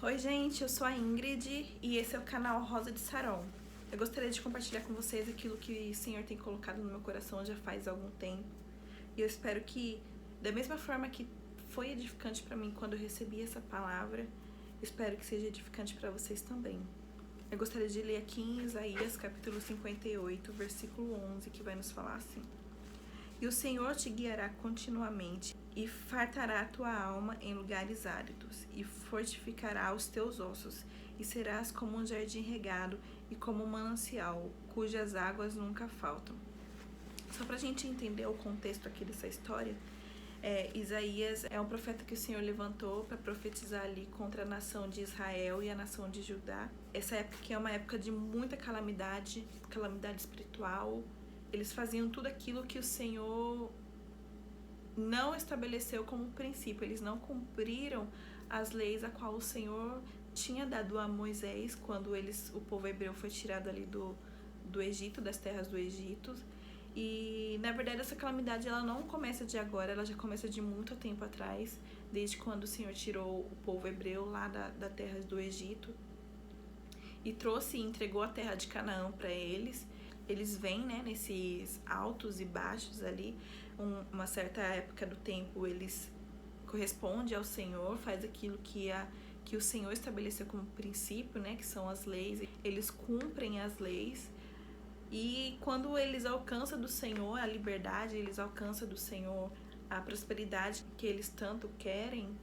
Oi gente, eu sou a Ingrid e esse é o canal Rosa de Saron. Eu gostaria de compartilhar com vocês aquilo que o Senhor tem colocado no meu coração já faz algum tempo. E eu espero que, da mesma forma que foi edificante para mim quando eu recebi essa palavra, espero que seja edificante para vocês também. Eu gostaria de ler aqui em Isaías capítulo 58, versículo 11, que vai nos falar assim: E o Senhor te guiará continuamente, e fartará a tua alma em lugares áridos, e fortificará os teus ossos, e serás como um jardim regado e como um manancial, cujas águas nunca faltam. Só para a gente entender o contexto aqui dessa história, Isaías é um profeta que o Senhor levantou para profetizar ali contra a nação de Israel e a nação de Judá. Essa época que é uma época de muita calamidade espiritual. Eles faziam tudo aquilo que o Senhor não estabeleceu como princípio. Eles não cumpriram as leis a qual o Senhor tinha dado a Moisés quando o povo hebreu foi tirado ali do Egito, das terras do Egito. E na verdade essa calamidade ela não começa de agora, ela já começa de muito tempo atrás, desde quando o Senhor tirou o povo hebreu lá da terra do Egito e trouxe e entregou a terra de Canaã para eles. Eles vêm, né, nesses altos e baixos ali, uma certa época do tempo eles correspondem ao Senhor, faz aquilo que o Senhor estabeleceu como princípio, né, que são as leis, eles cumprem as leis. E quando eles alcançam do Senhor a liberdade, eles alcançam do Senhor a prosperidade que eles tanto querem,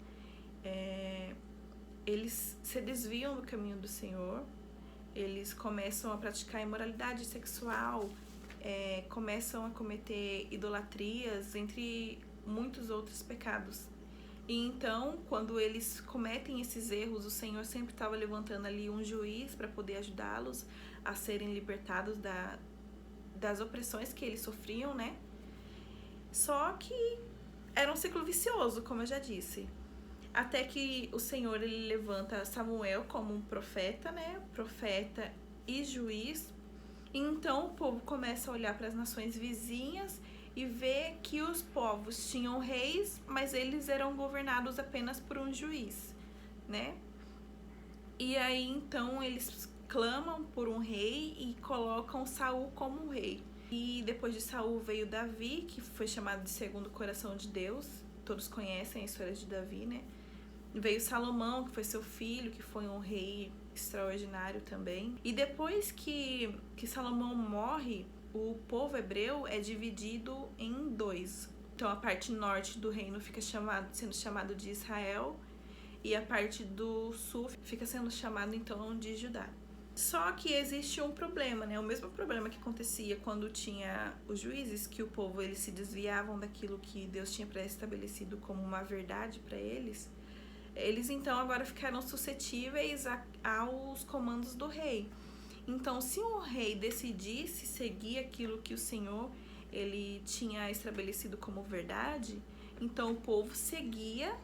eles se desviam do caminho do Senhor, eles começam a praticar imoralidade sexual, começam a cometer idolatrias, entre muitos outros pecados. E então, quando eles cometem esses erros, o Senhor sempre estava levantando ali um juiz para poder ajudá-los a serem libertados das opressões que eles sofriam, né? Só que era um ciclo vicioso, como eu já disse. Até que o Senhor ele levanta Samuel como um profeta, né? Profeta e juiz. E então o povo começa a olhar para as nações vizinhas e ver que os povos tinham reis, mas eles eram governados apenas por um juiz, né? E aí então eles clamam por um rei e colocam Saul como rei. E depois de Saul veio Davi, que foi chamado de segundo coração de Deus. Todos conhecem a história de Davi, né? Veio Salomão, que foi seu filho, que foi um rei extraordinário também. E depois que Salomão morre, o povo hebreu é dividido em dois. Então a parte norte do reino fica sendo chamado de Israel, e a parte do sul fica sendo chamado então de Judá. Só que existe um problema, né? O mesmo problema que acontecia quando tinha os juízes, que o povo eles se desviavam daquilo que Deus tinha pré-estabelecido como uma verdade para eles. Eles então agora ficaram suscetíveis aos comandos do rei. Então, se o rei decidisse seguir aquilo que o Senhor ele tinha estabelecido como verdade, então o povo seguia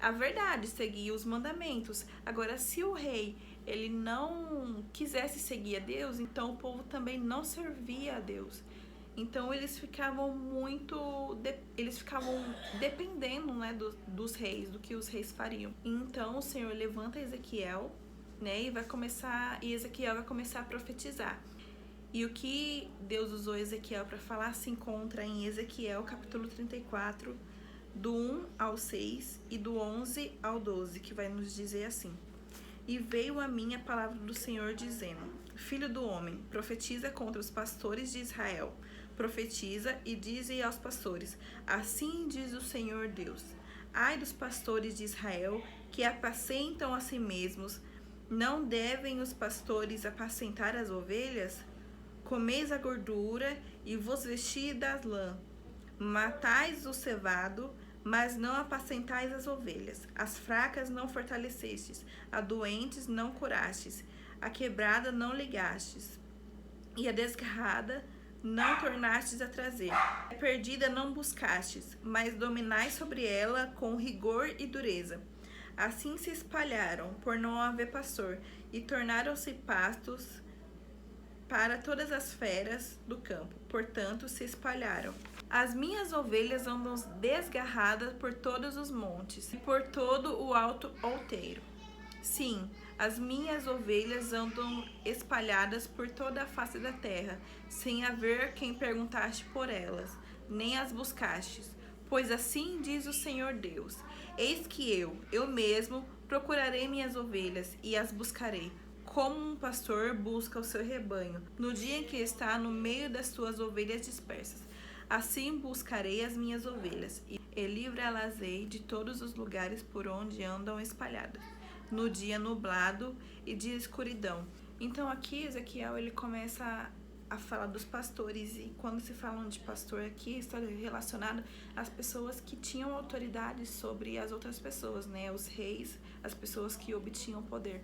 a verdade, seguia os mandamentos. Agora, se o rei ele não quisesse seguir a Deus, então o povo também não servia a Deus. Então eles ficavam dependendo, né, dos reis, do que os reis fariam. Então o Senhor levanta Ezequiel, né, e Ezequiel vai começar a profetizar. E o que Deus usou Ezequiel para falar se encontra em Ezequiel capítulo 34, do 1 ao 6 e do 11 ao 12, que vai nos dizer assim: E veio a mim a palavra do Senhor dizendo: Filho do homem, profetiza contra os pastores de Israel. Profetiza e dize aos pastores: Assim diz o Senhor Deus: Ai dos pastores de Israel, que apacentam a si mesmos. Não devem os pastores apacentar as ovelhas? Comeis a gordura e vos vestis da lã. Matais o cevado, mas não apacentais as ovelhas. As fracas não fortalecestes, a doentes não curastes, a quebrada não ligastes, e a desgarrada não tornastes a trazer. A perdida não buscastes, mas dominais sobre ela com rigor e dureza. Assim se espalharam, por não haver pastor, e tornaram-se pastos para todas as feras do campo, portanto se espalharam. As minhas ovelhas andam desgarradas por todos os montes e por todo o alto outeiro. Sim, as minhas ovelhas andam espalhadas por toda a face da terra, sem haver quem perguntaste por elas, nem as buscastes. Pois assim diz o Senhor Deus: Eis que eu mesmo, procurarei minhas ovelhas e as buscarei, como um pastor busca o seu rebanho, no dia em que está no meio das suas ovelhas dispersas. Assim buscarei as minhas ovelhas, e livrá-las-ei de todos os lugares por onde andam espalhadas, no dia nublado e de escuridão. Então aqui Ezequiel ele começa a falar dos pastores, e quando se fala de pastor aqui está relacionado às pessoas que tinham autoridade sobre as outras pessoas, né? Os reis, as pessoas que obtinham poder,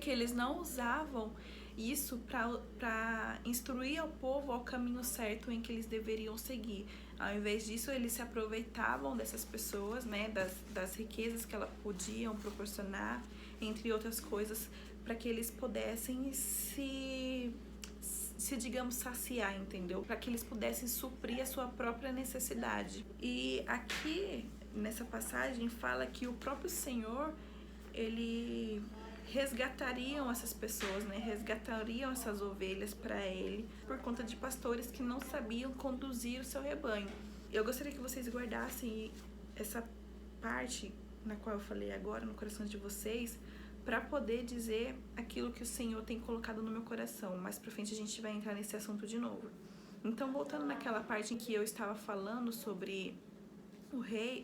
que eles não usavam isso para instruir ao povo ao caminho certo em que eles deveriam seguir. Ao invés disso, eles se aproveitavam dessas pessoas, né, das riquezas que elas podiam proporcionar, entre outras coisas, para que eles pudessem se digamos, saciar, entendeu? Para que eles pudessem suprir a sua própria necessidade. E aqui, nessa passagem, fala que o próprio Senhor, ele resgatariam essas pessoas, né? Resgatariam essas ovelhas para ele por conta de pastores que não sabiam conduzir o seu rebanho. Eu gostaria que vocês guardassem essa parte na qual eu falei agora no coração de vocês, para poder dizer aquilo que o Senhor tem colocado no meu coração. Mais pra frente a gente vai entrar nesse assunto de novo. Então, voltando naquela parte em que eu estava falando sobre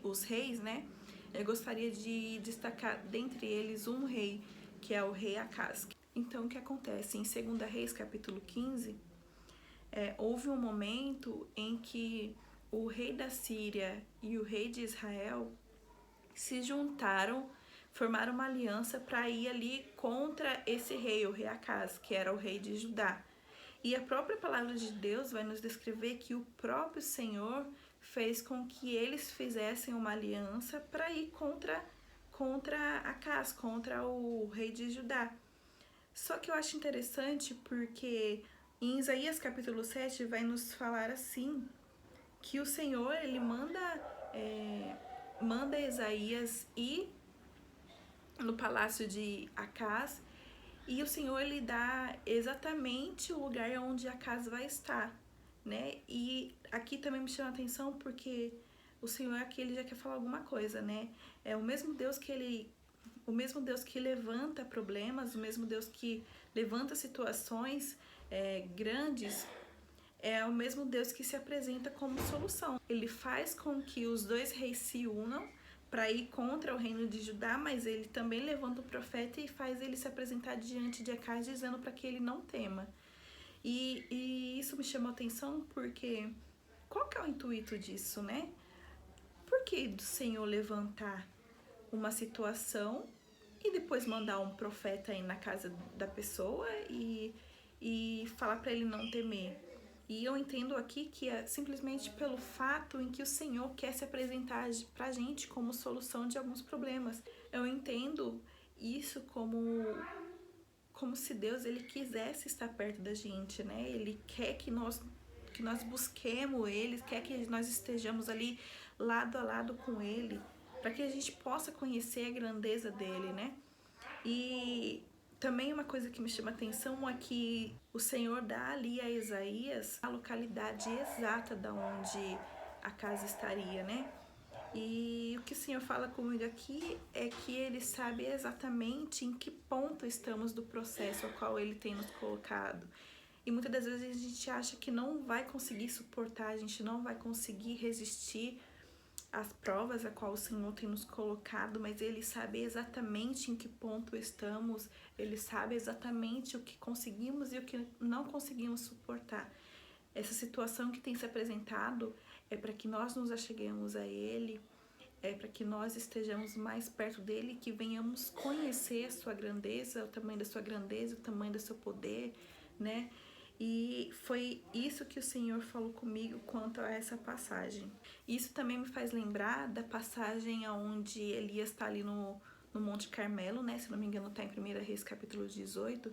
os reis, né? Eu gostaria de destacar dentre eles um rei, que é o rei Acaz. Então, o que acontece? Em 2 Reis, capítulo 15, houve um momento em que o rei da Síria e o rei de Israel se juntaram, formaram uma aliança para ir ali contra esse rei, o rei Acaz, que era o rei de Judá. E a própria palavra de Deus vai nos descrever que o próprio Senhor fez com que eles fizessem uma aliança para ir contra Acaz, contra o rei de Judá. Só que eu acho interessante porque em Isaías capítulo 7 vai nos falar assim, que o Senhor ele manda Isaías ir no palácio de Acaz, e o Senhor ele dá exatamente o lugar onde Acaz vai estar, né? E aqui também me chama a atenção porque o Senhor aqui ele já quer falar alguma coisa, né? É o mesmo Deus que levanta problemas, o mesmo Deus que levanta situações grandes, é o mesmo Deus que se apresenta como solução. Ele faz com que os dois reis se unam para ir contra o reino de Judá, mas ele também levanta o profeta e faz ele se apresentar diante de Acaz, dizendo para que ele não tema. E isso me chamou a atenção porque qual que é o intuito disso, né? Por que do Senhor levantar uma situação e depois mandar um profeta aí na casa da pessoa e falar para ele não temer? E eu entendo aqui que é simplesmente pelo fato em que o Senhor quer se apresentar pra gente como solução de alguns problemas. Eu entendo isso como se Deus ele quisesse estar perto da gente, né? Ele quer que nós busquemos ele, quer que nós estejamos ali lado a lado com ele, para que a gente possa conhecer a grandeza dele, né? E também uma coisa que me chama a atenção é que o Senhor dá ali a Isaías a localidade exata da onde a casa estaria, né? E o que o Senhor fala comigo aqui é que Ele sabe exatamente em que ponto estamos do processo ao qual Ele tem nos colocado. E muitas das vezes a gente acha que não vai conseguir suportar, a gente não vai conseguir resistir às provas a qual o Senhor tem nos colocado, mas Ele sabe exatamente em que ponto estamos, Ele sabe exatamente o que conseguimos e o que não conseguimos suportar. Essa situação que tem se apresentado é para que nós nos acheguemos a Ele, é para que nós estejamos mais perto dEle, que venhamos conhecer a sua grandeza, o tamanho da sua grandeza, o tamanho do seu poder, né? E foi isso que o Senhor falou comigo quanto a essa passagem. Isso também me faz lembrar da passagem onde Elias está ali no Monte Carmelo, né? Se não me engano, está em 1 Reis, capítulo 18.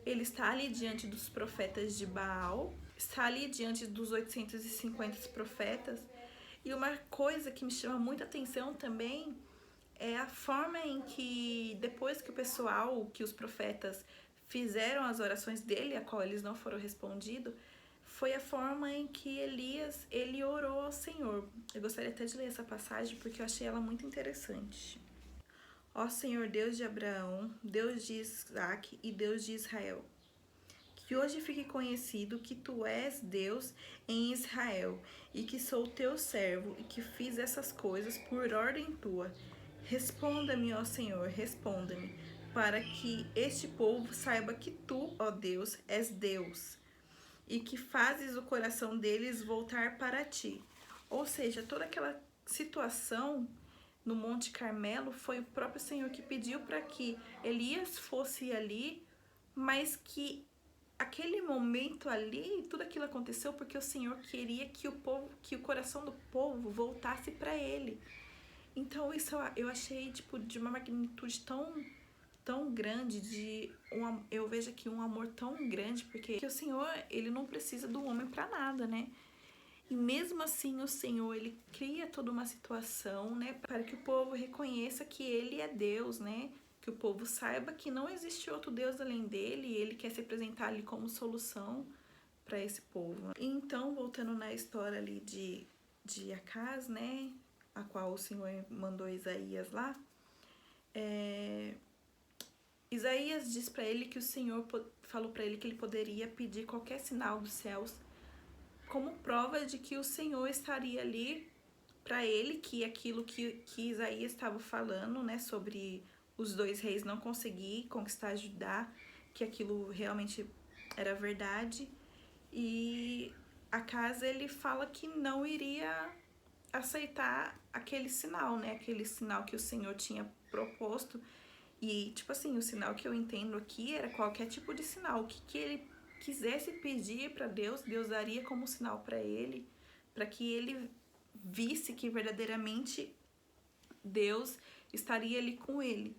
Ele está ali diante dos profetas de Baal, está ali diante dos 850 profetas. E uma coisa que me chama muita atenção também é a forma em que, depois que o pessoal, que os profetas fizeram as orações dele, a qual eles não foram respondidos, foi a forma em que Elias, ele orou ao Senhor. Eu gostaria até de ler essa passagem porque eu achei ela muito interessante. Ó Senhor, Deus de Abraão, Deus de Isaac e Deus de Israel, que hoje fique conhecido que tu és Deus em Israel e que sou teu servo e que fiz essas coisas por ordem tua. Responda-me, ó Senhor, responda-me, para que este povo saiba que tu, ó Deus, és Deus e que fazes o coração deles voltar para ti. Ou seja, toda aquela situação no Monte Carmelo foi o próprio Senhor que pediu para que Elias fosse ali, mas que aquele momento ali, tudo aquilo aconteceu porque o Senhor queria que o povo, que o coração do povo voltasse para ele. Então isso eu achei tipo de uma magnitude tão grande, eu vejo aqui um amor tão grande, porque o Senhor, ele não precisa do homem para nada, né? E mesmo assim o Senhor, ele cria toda uma situação, né, para que o povo reconheça que ele é Deus, né? Que o povo saiba que não existe outro Deus além dele e ele quer se apresentar ali como solução para esse povo. Então, voltando na história ali de Acaz, né, a qual o Senhor mandou Isaías lá, Isaías diz para ele que o Senhor falou para ele que ele poderia pedir qualquer sinal dos céus como prova de que o Senhor estaria ali para ele, que aquilo que Isaías estava falando, né, sobre os dois reis não conseguir conquistar Judá, que aquilo realmente era verdade. E Acaz, ele fala que não iria aceitar aquele sinal, né, aquele sinal que o Senhor tinha proposto. E, tipo assim, o sinal que eu entendo aqui era qualquer tipo de sinal. O que ele quisesse pedir para Deus, Deus daria como sinal para ele, para que ele visse que verdadeiramente Deus estaria ali com ele.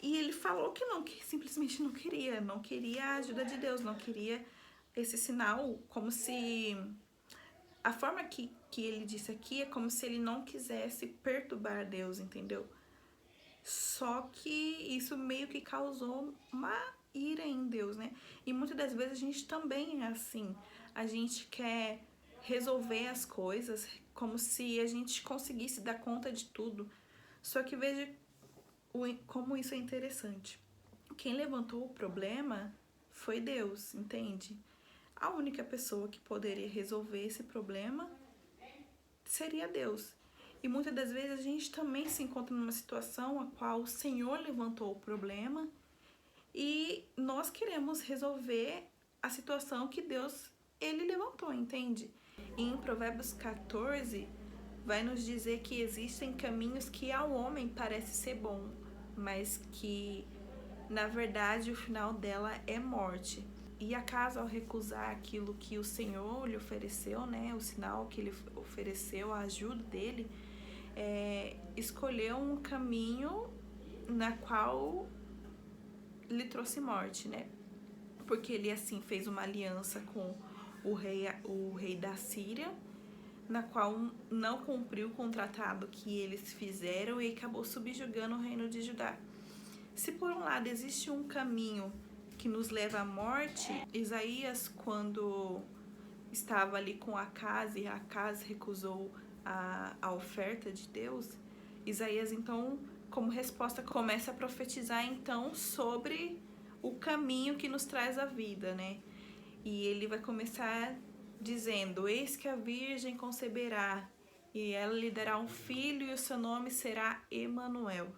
E ele falou que não, que simplesmente não queria a ajuda de Deus, não queria esse sinal, como se... A forma que ele disse aqui é como se ele não quisesse perturbar Deus, entendeu? Só que isso meio que causou uma ira em Deus, né? E muitas das vezes a gente também é assim. A gente quer resolver as coisas como se a gente conseguisse dar conta de tudo. Só que veja como isso é interessante. Quem levantou o problema foi Deus, entende? A única pessoa que poderia resolver esse problema seria Deus. E muitas das vezes a gente também se encontra numa situação a qual o Senhor levantou o problema e nós queremos resolver a situação que Deus, ele levantou, entende? E em Provérbios 14 vai nos dizer que existem caminhos que ao homem parece ser bom, mas que na verdade o final dela é morte. E acaso ao recusar aquilo que o Senhor lhe ofereceu, né, o sinal que ele ofereceu, a ajuda dele, escolheu um caminho na qual lhe trouxe morte, né? Porque ele assim fez uma aliança com o rei da Síria, na qual não cumpriu o tratado que eles fizeram e acabou subjugando o reino de Judá. Se por um lado existe um caminho que nos leva à morte, Isaías, quando estava ali com Acaz e Acaz recusou a oferta de Deus, Isaías então, como resposta, começa a profetizar então sobre o caminho que nos traz a vida, né? E ele vai começar dizendo: eis que a virgem conceberá e ela lhe dará um filho e o seu nome será Emanuel.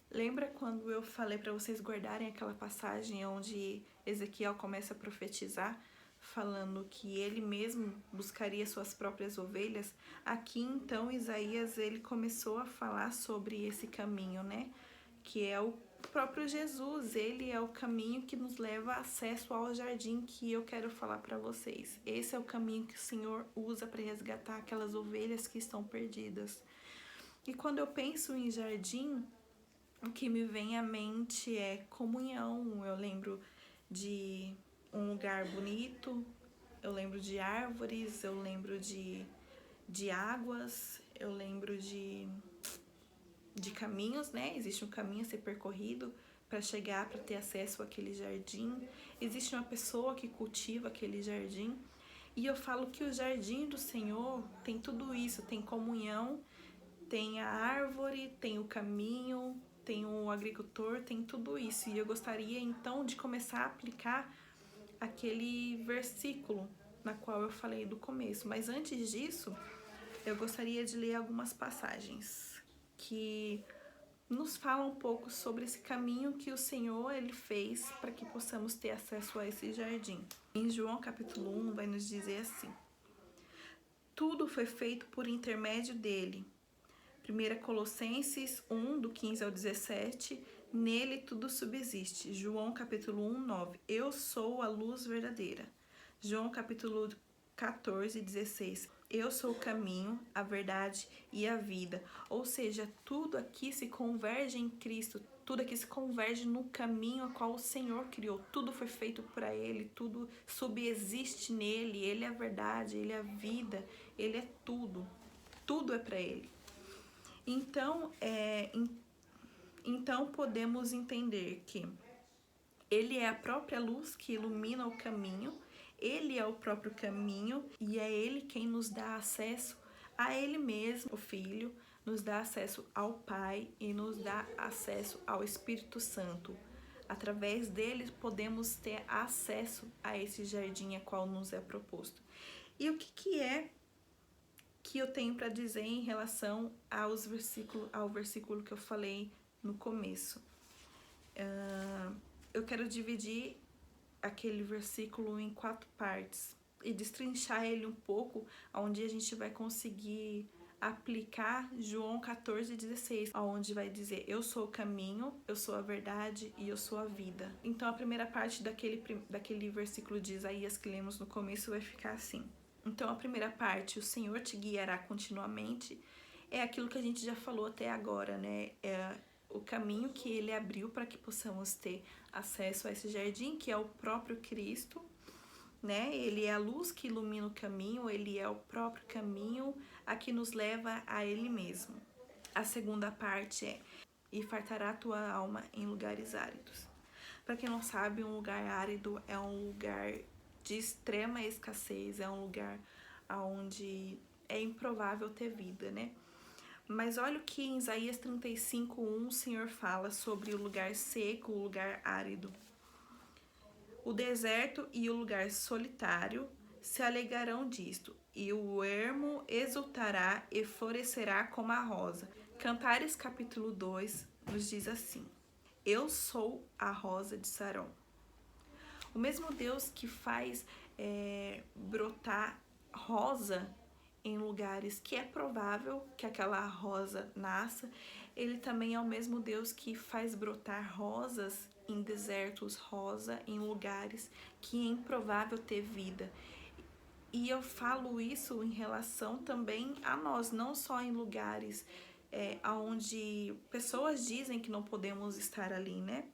Lembra quando eu falei para vocês guardarem aquela passagem onde Ezequiel começa a profetizar, falando que ele mesmo buscaria suas próprias ovelhas? Aqui então Isaías, ele começou a falar sobre esse caminho, né? Que é o próprio Jesus, ele é o caminho que nos leva acesso ao jardim que eu quero falar para vocês. Esse é o caminho que o Senhor usa para resgatar aquelas ovelhas que estão perdidas. E quando eu penso em jardim, o que me vem à mente é comunhão. Eu lembro de um lugar bonito, eu lembro de árvores, eu lembro de águas, eu lembro de de caminhos, né? Existe um caminho a ser percorrido para chegar, para ter acesso àquele jardim. Existe uma pessoa que cultiva aquele jardim. E eu falo que o jardim do Senhor tem tudo isso, tem comunhão, tem a árvore, tem o caminho, tem o agricultor, tem tudo isso. E eu gostaria então de começar a aplicar aquele versículo na qual eu falei do começo. Mas antes disso, eu gostaria de ler algumas passagens que nos falam um pouco sobre esse caminho que o Senhor ele fez para que possamos ter acesso a esse jardim. Em João capítulo 1 vai nos dizer assim: tudo foi feito por intermédio dele. 1 Colossenses 1, do 15 ao 17, nele tudo subsiste. João capítulo 1, 9, eu sou a luz verdadeira. João capítulo 14, 16, eu sou o caminho, a verdade e a vida. Ou seja, tudo aqui se converge em Cristo, tudo aqui se converge no caminho a qual o Senhor criou. Tudo foi feito para Ele, tudo subsiste nele. Ele é a verdade, Ele é a vida, Ele é tudo. Tudo é para Ele. Então podemos entender que Ele é a própria luz que ilumina o caminho, Ele é o próprio caminho e é Ele quem nos dá acesso a Ele mesmo, o Filho, nos dá acesso ao Pai e nos dá acesso ao Espírito Santo. Através deles podemos ter acesso a esse jardim a qual nos é proposto. E o que é que eu tenho para dizer em relação ao versículo que eu falei no começo? Eu quero dividir aquele versículo em 4 partes e destrinchar ele um pouco, onde a gente vai conseguir aplicar João 14,16, onde vai dizer: eu sou o caminho, eu sou a verdade e eu sou a vida. Então a primeira parte daquele versículo de Isaías que lemos no começo vai ficar assim. Então a primeira parte, o Senhor te guiará continuamente, é aquilo que a gente já falou até agora, né? É o caminho que Ele abriu para que possamos ter acesso a esse jardim, que é o próprio Cristo, né? Ele é a luz que ilumina o caminho, Ele é o próprio caminho a que nos leva a Ele mesmo. A segunda parte é: e fartará a tua alma em lugares áridos. Para quem não sabe, um lugar árido é um lugar de extrema escassez, é um lugar onde é improvável ter vida, né? Mas olha o que em Isaías 35:1 o Senhor fala sobre o lugar seco, o lugar árido. O deserto e o lugar solitário se alegrarão disto, e o ermo exultará e florescerá como a rosa. Cantares capítulo 2 nos diz assim: eu sou a rosa de Saron. O mesmo Deus que faz brotar rosa em lugares que é provável que aquela rosa nasça, Ele também é o mesmo Deus que faz brotar rosas em desertos, rosa em lugares que é improvável ter vida. E eu falo isso em relação também a nós, não só em lugares onde pessoas dizem que não podemos estar ali, né?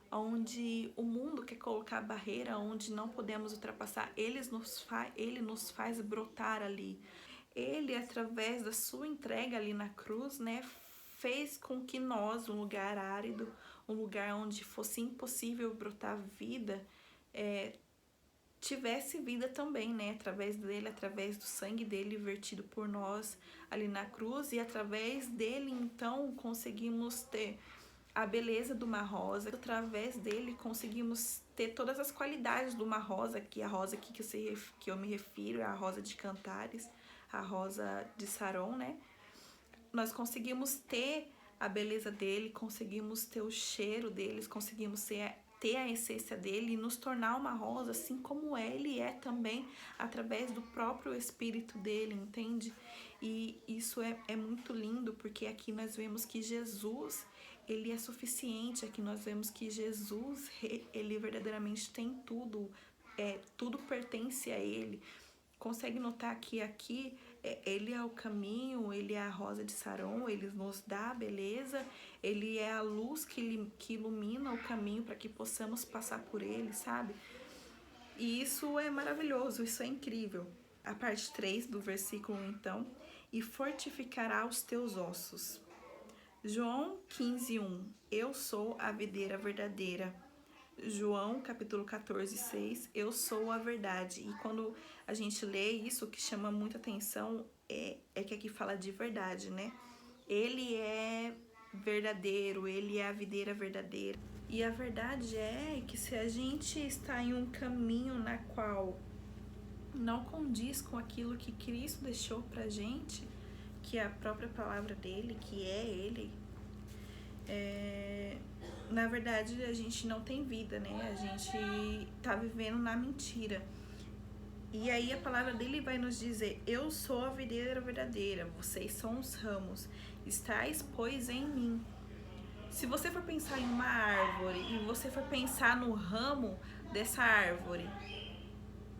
Onde o mundo quer colocar barreira, onde não podemos ultrapassar, ele nos faz brotar ali. Ele, através da sua entrega ali na cruz, né, fez com que nós, um lugar árido, um lugar onde fosse impossível brotar vida, tivesse vida também, né, através dele, através do sangue dele vertido por nós ali na cruz, e através dele, então, conseguimos ter a beleza de uma rosa. Através dele conseguimos ter todas as qualidades de uma rosa, que a rosa aqui que eu me refiro é a rosa de Cantares, a rosa de Saron, né? Nós conseguimos ter a beleza dele, conseguimos ter o cheiro deles, conseguimos ter a essência dele e nos tornar uma rosa, assim como ele é também, através do próprio espírito dele, entende? E isso é muito lindo, porque aqui nós vemos que Jesus, ele é suficiente. Aqui nós vemos que Jesus, ele verdadeiramente tem tudo, tudo pertence a ele. Consegue notar que aqui ele é o caminho, ele é a rosa de Saron, ele nos dá a beleza, ele é a luz que ilumina o caminho para que possamos passar por ele, sabe? E isso é maravilhoso, isso é incrível. A parte 3 do versículo, então: e fortificará os teus ossos. João 15:1. Eu sou a videira verdadeira. João capítulo 14:6. Eu sou a verdade. E quando a gente lê isso, o que chama muita atenção é que aqui fala de verdade, né? Ele é verdadeiro, ele é a videira verdadeira. E a verdade é que se a gente está em um caminho na qual não condiz com aquilo que Cristo deixou pra gente, que é a própria palavra dele, que é ele, na verdade a gente não tem vida, né? A gente tá vivendo na mentira. E aí a palavra dele vai nos dizer: eu sou a videira verdadeira, vocês são os ramos, estáis, pois, em mim. Se você for pensar em uma árvore e você for pensar no ramo dessa árvore,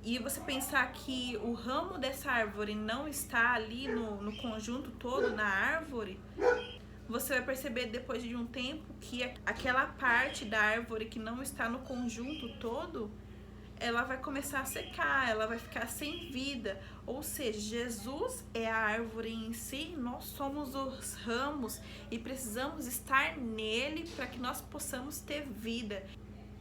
e você pensar que o ramo dessa árvore não está ali no conjunto todo, na árvore, você vai perceber depois de um tempo que aquela parte da árvore que não está no conjunto todo, ela vai começar a secar, ela vai ficar sem vida. Ou seja, Jesus é a árvore em si, nós somos os ramos e precisamos estar nele para que nós possamos ter vida.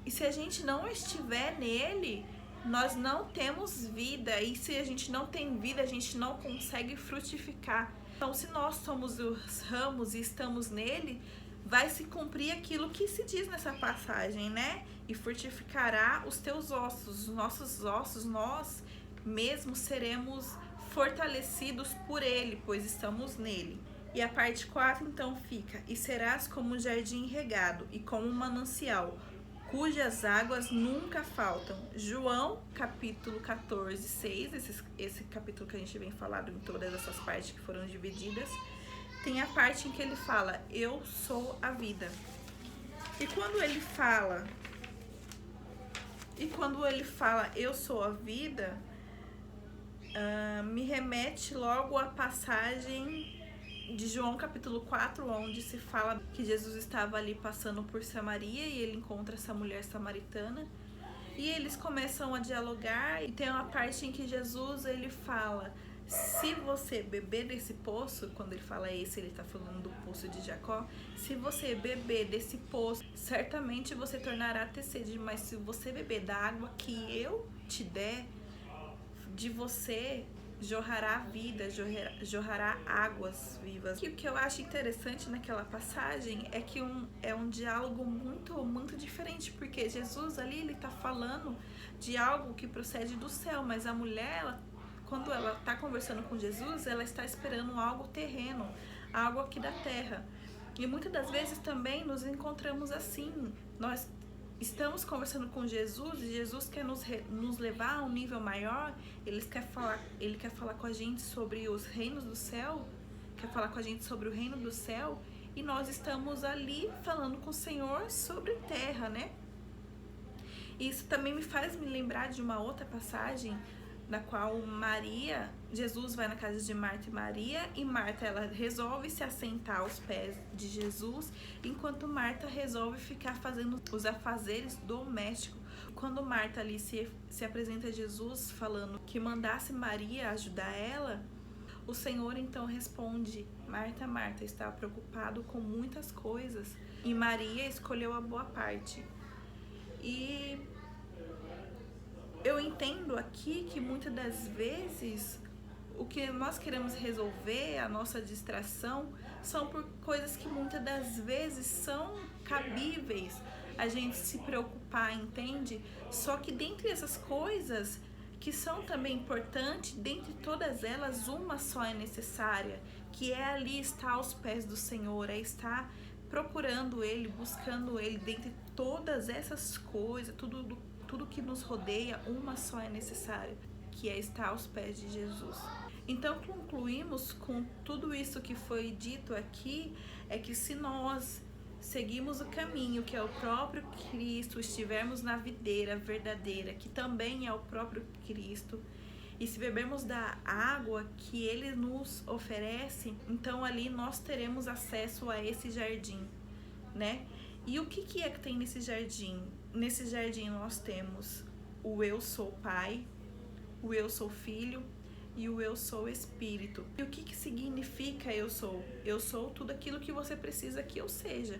E se a gente não estiver nele, nós não temos vida. E se a gente não tem vida, a gente não consegue frutificar. Então, se nós somos os ramos e estamos nele, vai se cumprir aquilo que se diz nessa passagem, né? E fortificará os teus ossos, os nossos ossos, nós mesmos seremos fortalecidos por ele, pois estamos nele. E a parte 4 então fica: e serás como um jardim regado e como um manancial, cujas águas nunca faltam. João capítulo 14:6, esse capítulo que a gente vem falando em todas essas partes que foram divididas, tem a parte em que ele fala: eu sou a vida. E quando ele fala eu sou a vida, me remete logo à passagem de João capítulo 4, onde se fala que Jesus estava ali passando por Samaria e ele encontra essa mulher samaritana e eles começam a dialogar, e tem uma parte em que Jesus ele fala: se você beber desse poço, quando ele fala esse, ele está falando do poço de Jacó, se você beber desse poço, certamente você tornará a ter sede, mas se você beber da água que eu te der, de você jorrará vida, jorrará águas vivas. E o que eu acho interessante naquela passagem é que é um diálogo muito diferente, porque Jesus ali ele está falando de algo que procede do céu, mas a mulher, quando ela está conversando com Jesus, ela está esperando algo terreno, algo aqui da terra. E muitas das vezes também nos encontramos assim. Nós estamos conversando com Jesus e Jesus quer nos levar a um nível maior. Ele quer falar com a gente sobre os reinos do céu, quer falar com a gente sobre o reino do céu, e nós estamos ali falando com o Senhor sobre terra, né? E isso também me faz me lembrar de uma outra passagem na qual Jesus vai na casa de Marta e Marta ela resolve se assentar aos pés de Jesus, enquanto Marta resolve ficar fazendo os afazeres domésticos. Quando Marta ali se apresenta a Jesus falando que mandasse Maria ajudar ela, o Senhor então responde: Marta, Marta, está preocupado com muitas coisas e Maria escolheu a boa parte. E eu entendo aqui que muitas das vezes o que nós queremos resolver, a nossa distração, são por coisas que muitas das vezes são cabíveis a gente se preocupar, entende? Só que dentre essas coisas que são também importantes, dentre todas elas, uma só é necessária, que é ali estar aos pés do Senhor, é estar procurando Ele, buscando Ele. Dentre todas essas coisas, tudo que nos rodeia, uma só é necessária, que é estar aos pés de Jesus. Então concluímos com tudo isso que foi dito aqui, é que se nós seguimos o caminho que é o próprio Cristo, estivermos na videira verdadeira, que também é o próprio Cristo, e se bebermos da água que Ele nos oferece, então ali nós teremos acesso a esse jardim, né? E o que é que tem nesse jardim? Nesse jardim nós temos o eu sou pai, o eu sou filho, e o eu sou espírito. E o que significa eu sou? Eu sou tudo aquilo que você precisa que eu seja,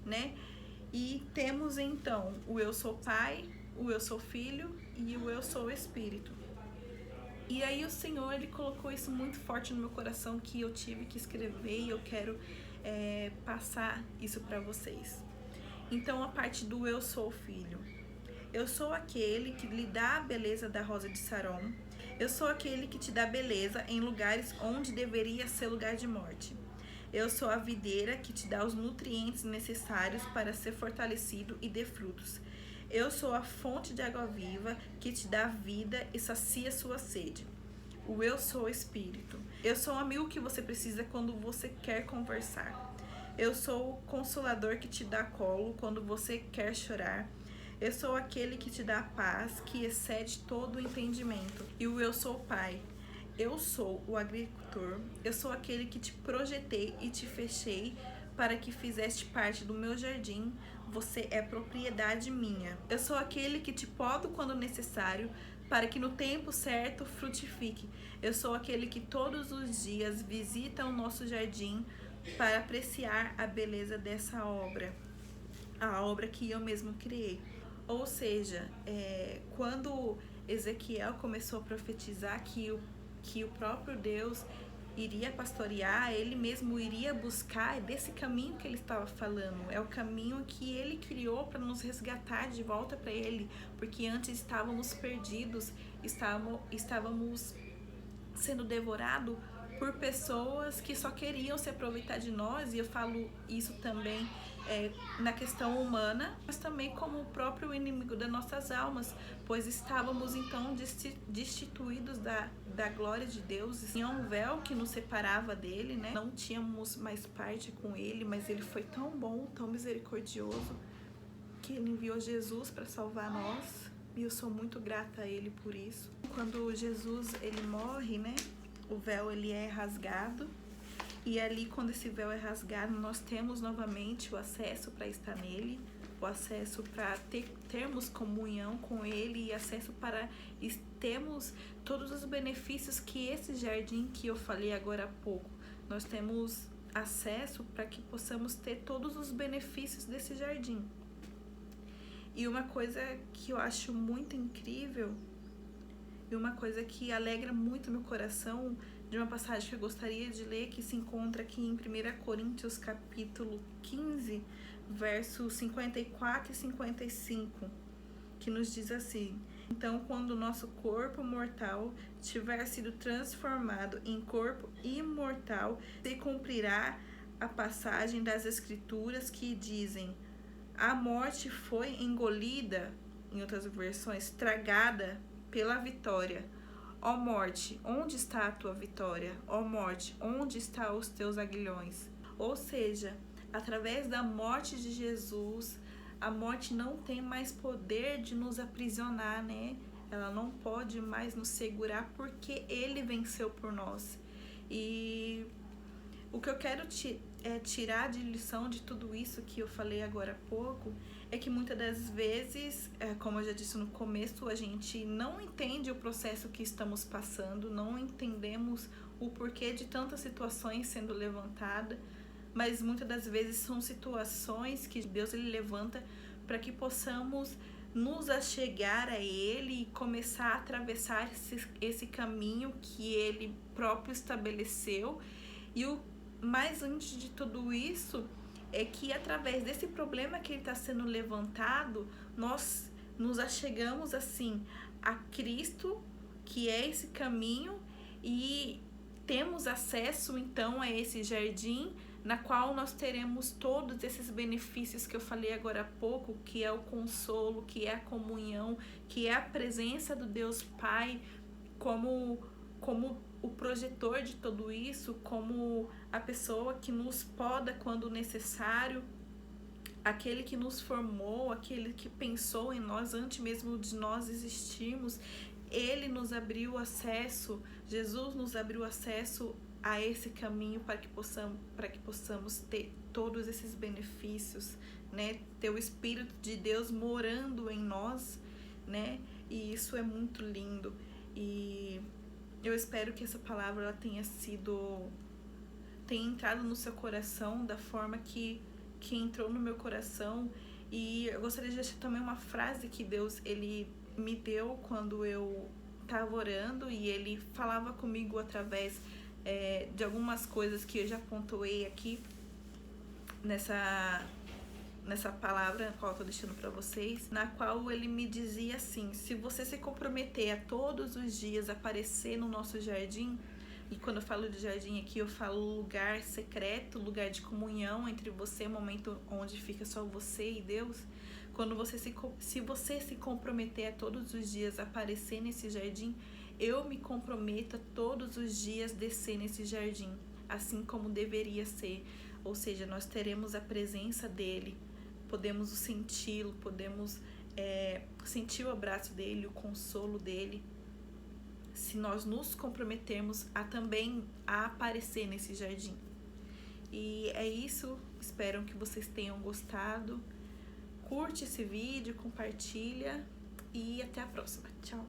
né? E temos então o eu sou pai, o eu sou filho e o eu sou espírito. E aí o Senhor, ele colocou isso muito forte no meu coração, que eu tive que escrever, e eu quero passar isso para vocês. Então, a parte do eu sou filho. Eu sou aquele que lhe dá a beleza da rosa de Saron. Eu sou aquele que te dá beleza em lugares onde deveria ser lugar de morte. Eu sou a videira que te dá os nutrientes necessários para ser fortalecido e dê frutos. Eu sou a fonte de água viva que te dá vida e sacia sua sede. O eu sou espírito. Eu sou o amigo que você precisa quando você quer conversar. Eu sou o consolador que te dá colo quando você quer chorar. Eu sou aquele que te dá paz, que excede todo o entendimento. E o eu sou pai. Eu sou o agricultor. Eu sou aquele que te projetei e te fechei para que fizeste parte do meu jardim. Você é propriedade minha. Eu sou aquele que te podo quando necessário, para que no tempo certo frutifique. Eu sou aquele que todos os dias visita o nosso jardim para apreciar a beleza dessa obra, a obra que eu mesmo criei. Ou seja, quando Ezequiel começou a profetizar que o próprio Deus iria pastorear, ele mesmo iria buscar, desse caminho que ele estava falando, é o caminho que ele criou para nos resgatar de volta para ele, porque antes estávamos perdidos, estávamos sendo devorados por pessoas que só queriam se aproveitar de nós, e eu falo isso também na questão humana, mas também como o próprio inimigo das nossas almas, pois estávamos então destituídos da glória de Deus. Tinha um véu que nos separava dele, né? Não tínhamos mais parte com ele, mas ele foi tão bom, tão misericordioso, que ele enviou Jesus para salvar nós, e eu sou muito grata a ele por isso. Quando Jesus ele morre, né? O véu ele é rasgado, e ali quando esse véu é rasgado, nós temos novamente o acesso para estar nele, o acesso para termos comunhão com ele, e acesso para termos todos os benefícios que esse jardim que eu falei agora há pouco, nós temos acesso para que possamos ter todos os benefícios desse jardim. E uma coisa que eu acho muito incrível, e uma coisa que alegra muito meu coração, de uma passagem que eu gostaria de ler, que se encontra aqui em 1 Coríntios capítulo 15, versos 54 e 55, que nos diz assim: então, quando o nosso corpo mortal tiver sido transformado em corpo imortal, se cumprirá a passagem das Escrituras que dizem: a morte foi engolida, em outras versões, tragada pela vitória. Ó morte, onde está a tua vitória? Ó morte, onde estão os teus aguilhões? Ou seja, através da morte de Jesus, a morte não tem mais poder de nos aprisionar, né? Ela não pode mais nos segurar, porque ele venceu por nós. E o que eu quero tirar de lição de tudo isso que eu falei agora há pouco é que muitas das vezes, como eu já disse no começo, a gente não entende o processo que estamos passando, não entendemos o porquê de tantas situações sendo levantadas, mas muitas das vezes são situações que Deus ele levanta para que possamos nos achegar a Ele e começar a atravessar esse caminho que Ele próprio estabeleceu. E o mais antes de tudo isso é que através desse problema que ele está sendo levantado, nós nos achegamos assim a Cristo, que é esse caminho, e temos acesso então a esse jardim, na qual nós teremos todos esses benefícios que eu falei agora há pouco, que é o consolo, que é a comunhão, que é a presença do Deus Pai como o projetor de tudo isso, como a pessoa que nos poda quando necessário, aquele que nos formou, aquele que pensou em nós antes mesmo de nós existirmos. Ele nos abriu acesso, Jesus nos abriu acesso a esse caminho para que possamos ter todos esses benefícios, né? Ter o Espírito de Deus morando em nós, né? E isso é muito lindo. E eu espero que essa palavra ela tenha entrado no seu coração da forma que entrou no meu coração. E eu gostaria de deixar também uma frase que Deus ele me deu quando eu estava orando, e ele falava comigo através de algumas coisas que eu já pontuei aqui nessa palavra, a qual eu tô deixando para vocês, na qual ele me dizia assim: se você se comprometer a todos os dias aparecer no nosso jardim, e quando eu falo de jardim aqui, eu falo lugar secreto, lugar de comunhão entre você, momento onde fica só você e Deus. Quando se você se comprometer a todos os dias aparecer nesse jardim, eu me comprometo a todos os dias descer nesse jardim, assim como deveria ser. Ou seja, nós teremos a presença dele, podemos senti-lo, podemos sentir o abraço dele, o consolo dele, se nós nos comprometermos a também aparecer nesse jardim. E é isso, espero que vocês tenham gostado. Curte esse vídeo, compartilha e até a próxima. Tchau!